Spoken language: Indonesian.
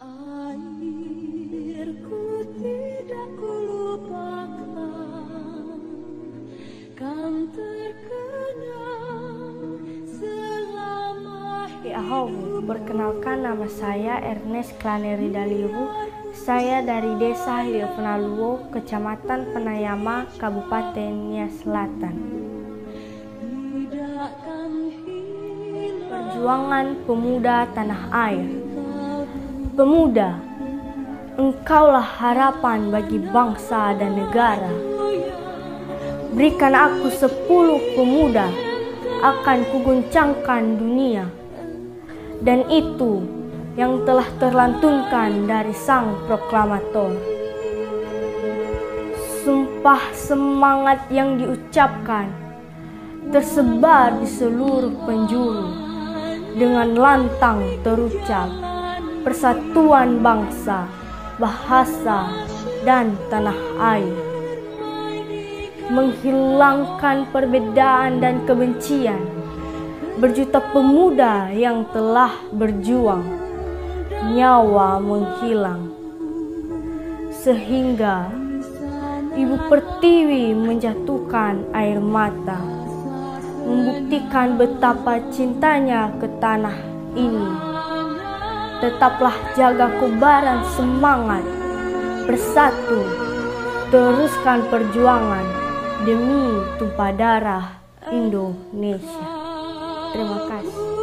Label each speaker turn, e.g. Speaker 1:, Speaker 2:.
Speaker 1: Airku tidak kulupakan, kan terkenang selama
Speaker 2: hidup. Perkenalkan, nama saya Ernest Klaneri Daliru. Saya dari Desa Hiliopenaluo, Kecamatan Penayama, Kabupaten Nias Selatan. Perjuangan pemuda tanah air. Pemuda, engkaulah harapan bagi bangsa dan negara. Berikan aku 10 pemuda, akan kuguncangkan dunia. Dan itu yang telah terlantunkan dari sang proklamator. Sumpah semangat yang diucapkan tersebar di seluruh penjuru. Dengan lantang terucap persatuan bangsa, bahasa, dan tanah air. Menghilangkan perbedaan dan kebencian. Berjuta pemuda yang telah berjuang, nyawa menghilang. Sehingga Ibu Pertiwi menjatuhkan air mata, membuktikan betapa cintanya ke tanah ini. Tetaplah jaga kobaran semangat, bersatu, teruskan perjuangan demi tumpah darah Indonesia. Terima kasih.